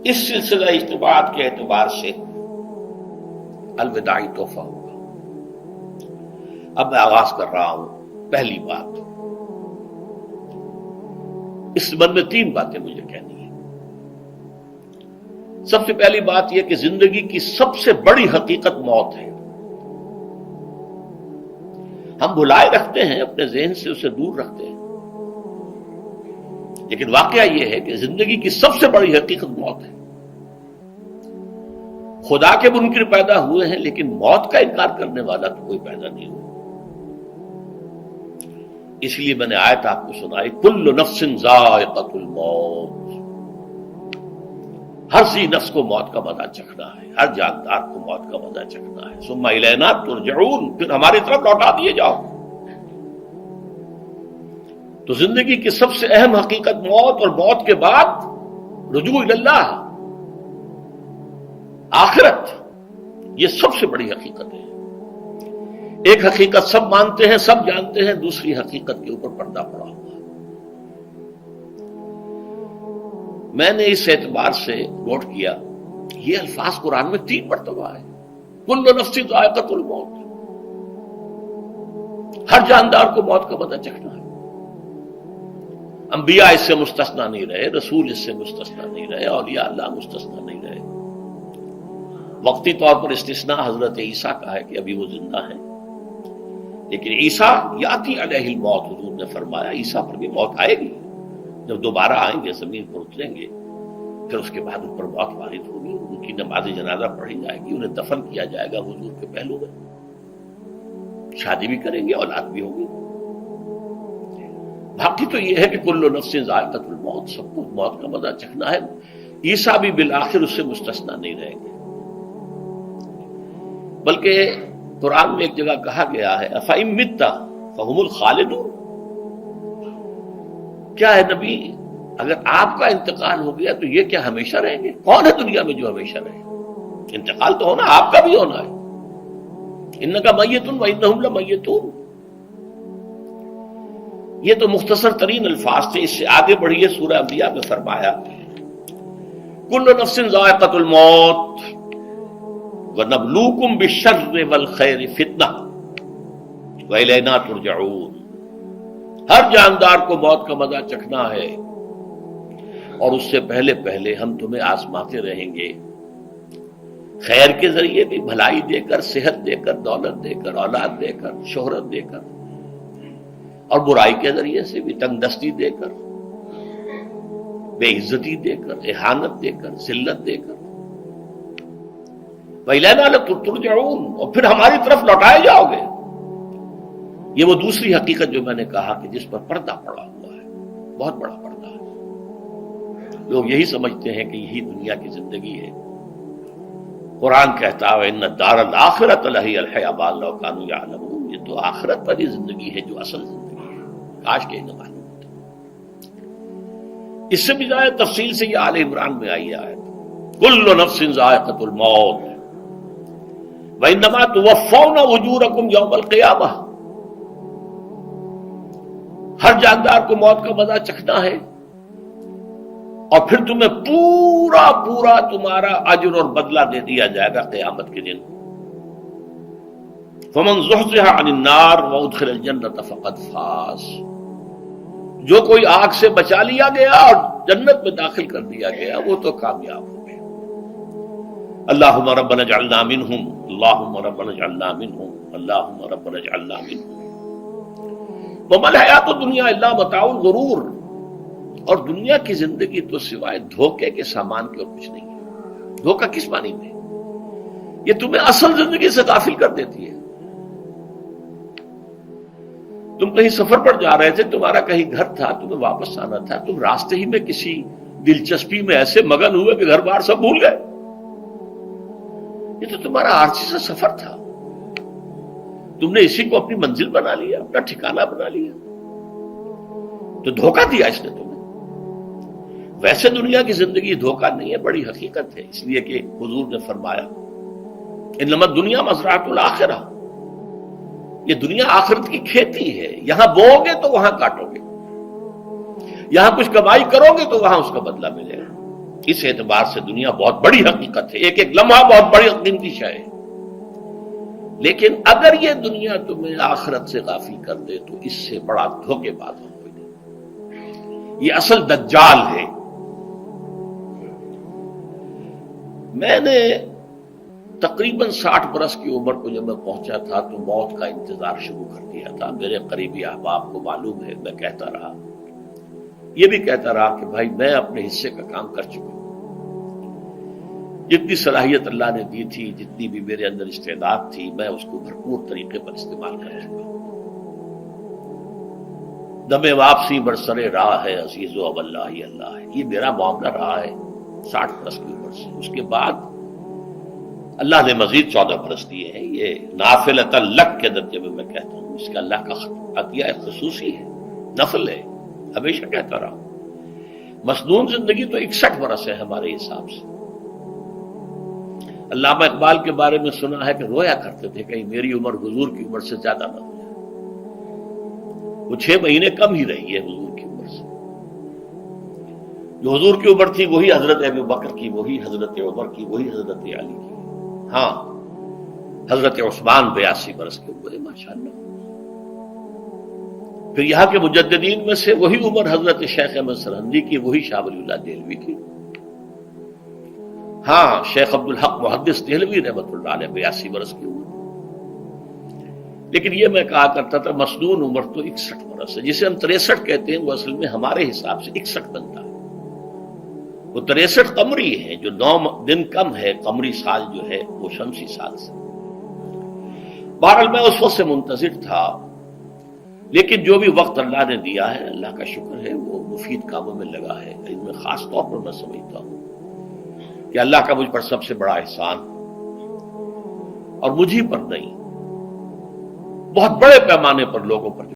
اس سلسلہ اجتماعات کے اعتبار سے الوداعی تحفہ ہوگا۔ اب میں آغاز کر رہا ہوں۔ پہلی بات، اس سبب میں 3 باتیں مجھے کہنی ہیں۔ سب سے پہلی بات یہ کہ زندگی کی سب سے بڑی حقیقت موت ہے۔ ہم بھلائے رکھتے ہیں، اپنے ذہن سے اسے دور رکھتے ہیں، لیکن واقعہ یہ ہے کہ زندگی کی سب سے بڑی حقیقت موت ہے۔ خدا کے منکر پیدا ہوئے ہیں، لیکن موت کا انکار کرنے والا تو کوئی پیدا نہیں ہوا۔ اس لیے میں نے آیت آپ کو سنائی، کل نفس ذائقۃ الموت، ہر ذی نفس کو موت کا مزہ چکھنا ہے، ہر جاندار کو موت کا مزہ چکھنا ہے۔ ثم الینا ترجعون، پھر ہماری طرف لوٹا دیے جاؤ۔ تو زندگی کی سب سے اہم حقیقت موت، اور موت کے بعد رجوع الی اللہ، آخرت، یہ سب سے بڑی حقیقت ہے۔ ایک حقیقت سب مانتے ہیں، سب جانتے ہیں، دوسری حقیقت کے اوپر پردہ پڑا ہوا ہے۔ میں نے اس اعتبار سے نوٹ کیا، یہ الفاظ قرآن میں 3 مرتبہ ہے، کل نفس ذائقۃ الموت، ہر جاندار کو موت کا مزہ چکھنا ہے۔ انبیاء اس سے مستثنا نہیں رہے، رسول اس سے مستثنا نہیں رہے، اولیاء اللہ مستثنا نہیں رہے۔ وقتی طور پر استثناء حضرت عیسیٰ کا ہے کہ ابھی وہ زندہ ہیں، لیکن عیسیٰ یاتی علیہ الموت، حضور نے فرمایا عیسیٰ پر بھی موت آئے گی، جب دوبارہ آئیں گے زمین پر اتریں گے، پھر اس کے بعد ان پر موت وارد ہوگی، ان کی نماز جنازہ پڑھی جائے گی، انہیں دفن کیا جائے گا حضور کے پہلو میں، شادی بھی کریں گے، اولاد بھی ہوگی۔ باقی تو یہ ہے کہ کل نفس ذائقۃ الموت، سب کو موت کا مزہ چکھنا ہے۔ عیسیٰ بھی بالآخر اس سے مستثنا نہیں رہیں گے، بلکہ قرآن میں ایک جگہ کہا گیا ہے أَفَإِن مِتَّ فَهُمُ الْخَالِدُونَ، کیا ہے نبی، اگر آپ کا انتقال ہو گیا تو یہ کیا ہمیشہ رہیں گے؟ کون ہے دنیا میں جو ہمیشہ رہے؟ انتقال تو ہونا، آپ کا بھی ہونا ہے۔ إِنَّكَ مَيِّتٌ وَإِنَّهُمْ لَمَيِّتُونَ، یہ تو مختصر ترین الفاظ تھے۔ اس سے آگے بڑھیے، سورہ انبیاء میں فرمایا کل نفس ذائقۃ الموت وَنَبْلُوكُمْ بِالشَّرِّ وَالْخَيْرِ فِتْنَةً وَإِلَيْنَا تُرْجَعُونَ، ہر جاندار کو موت کا مزہ چکھنا ہے، اور اس سے پہلے پہلے ہم تمہیں آزماتے رہیں گے، خیر کے ذریعے بھی، بھلائی دے کر، صحت دے کر، دولت دے کر، اولاد دے کر، شہرت دے کر، اور برائی کے ذریعے سے بھی، تنگ دستی دے کر، بے عزتی دے کر، اہانت دے کر، ذلت دے کر، وَإِلَيْنَا لَتُرْجَعُونَ، اور پھر ہماری طرف لوٹائے جاؤ گے۔ یہ وہ دوسری حقیقت جو میں نے کہا کہ جس پر پردہ پڑا ہوا ہے، بہت بڑا پردہ ہے۔ لوگ یہی سمجھتے ہیں کہ یہی دنیا کی زندگی ہے۔ قرآن کہتا ہے إِنَّ الدَّارَ الْآخِرَةَ لَهِيَ الْحَيَوَانُ لَوْ كَانُوا يَعْلَمُونَ، یہ تو آخرت والی زندگی ہے جو اصل زندگی ہے، کاش کہ انہیں معلوم ہوتا۔ اس سے بھی زیادہ تفصیل سے یہ آل عمران میں آئی ہے، كُلُّ نَفْسٍ ذَائِقَةُ الْمَوْتِ وَإِنَّمَا تُوَفَّوْنَ أُجُورَكُمْ يَوْمَ الْقِيَامَةِ، ہر جاندار کو موت کا مزہ چکھنا ہے، اور پھر تمہیں پورا پورا تمہارا اجر اور بدلہ دے دیا جائے گا قیامت کے دن۔ فَمَنْ زُحْزِحَ عَنِ النَّارِ وَأُدْخِلَ الْجَنَّةَ فَقَدْ فَازَ، جو کوئی آگ سے بچا لیا گیا اور جنت میں داخل کر دیا گیا، وہ تو کامیاب ہو گیا۔ اللہم ربنا اجعلنا منہم، اللہم ربنا اجعلنا منہم، اللہم ربنا اجعلنا منہم۔ وَمَا الْحَيَاةُ الدُّنْيَا إِلَّا مَتَاعُ الْغُرُورِ، اور دنیا کی زندگی تو سوائے دھوکے کے سامان کے اور کچھ نہیں ہے۔ دھوکہ کس معنی میں؟ یہ تمہیں اصل زندگی سے غافل کر دیتی ہے۔ تم کہیں سفر پر جا رہے تھے، تمہارا کہیں گھر تھا، تمہیں واپس آنا تھا، تم راستے ہی میں کسی دلچسپی میں ایسے مگن ہوئے کہ گھر بار سب بھول گئے۔ یہ تو تمہارا عارضی سا سفر تھا، تم نے اسی کو اپنی منزل بنا لیا، اپنا ٹھکانہ بنا لیا، تو دھوکہ دیا اس نے تمہیں۔ ویسے دنیا کی زندگی دھوکہ نہیں ہے، بڑی حقیقت ہے، اس لیے کہ حضور نے فرمایا انما الدنیا مزرعۃ الآخرہ، یہ دنیا آخرت کی کھیتی ہے، یہاں بوؤ گے تو وہاں کاٹو گے، یہاں کچھ کمائی کرو گے تو وہاں اس کا بدلہ ملے گا۔ اس اعتبار سے دنیا بہت بڑی حقیقت ہے، ایک ایک لمحہ بہت بڑی قیمتی شے ہے، لیکن اگر یہ دنیا تمہیں آخرت سے غافل کر دے تو اس سے بڑا دھوکے باز ہو کوئی نہیں۔ یہ اصل دجال ہے۔ میں نے تقریباً 60 برس کی عمر کو جب میں پہنچا تھا تو موت کا انتظار شروع کر دیا تھا۔ میرے قریبی احباب کو معلوم ہے، میں کہتا رہا، یہ بھی کہتا رہا کہ بھائی میں اپنے حصے کا کام کر چکا ہوں، جتنی صلاحیت اللہ نے دی تھی، جتنی بھی میرے اندر استعداد تھی، میں اس کو بھرپور طریقے پر استعمال کر چکا ہوں۔ دم واپسی برسر راہ ہے عزیز و اب اللہ ہی اللہ ہے، یہ میرا معاملہ رہا ہے 60 برس کی عمر سے۔ اس کے بعد اللہ نے مزید 14 برس دیے ہیں، یہ نافلۃ لک کے درجے میں کہتا ہوں، اس کا اللہ کا عطیہ خصوصی ہے، نفل ہے، ہمیشہ کہتا رہا ہوں۔ مسنون زندگی تو 61 برس ہے ہمارے حساب سے۔ علامہ اقبال کے بارے میں سنا ہے کہ رویا کرتے تھے کہیں میری عمر حضور کی عمر سے زیادہ نہ ہو جائے، وہ 6 مہینے کم ہی رہی ہے حضور کی عمر سے۔ جو حضور کی عمر تھی وہی حضرت ابو بکر کی، وہی حضرت عمر کی، وہی حضرت علی کی۔ ہاں، حضرت عثمان 82 برس کے ہوئے ماشاءاللہ۔ پھر یہاں کے مجددین میں سے وہی عمر حضرت شیخ احمد سرہندی کی، وہی شاہ ولی اللہ دہلوی کی۔ ہاں، شیخ عبدالحق محدث دہلوی رحمۃ اللہ علیہ 82 برس کی عمر۔ لیکن یہ میں کہا کرتا تھا مسنون عمر تو 61 برس ہے، جسے ہم 63 کہتے ہیں، وہ اصل میں ہمارے حساب سے 61 بنتا ہے۔ وہ 63 قمری ہے، جو 9 دن کم ہے، قمری سال جو ہے وہ شمسی سال سے۔ بہرحال میں اس وقت سے منتظر تھا، لیکن جو بھی وقت اللہ نے دیا ہے، اللہ کا شکر ہے، وہ مفید کاموں میں لگا ہے۔ ان میں خاص طور پر میں سمجھتا ہوں کہ اللہ کا مجھ پر سب سے بڑا احسان، اور مجھ ہی پر نہیں، بہت بڑے پیمانے پر لوگوں پر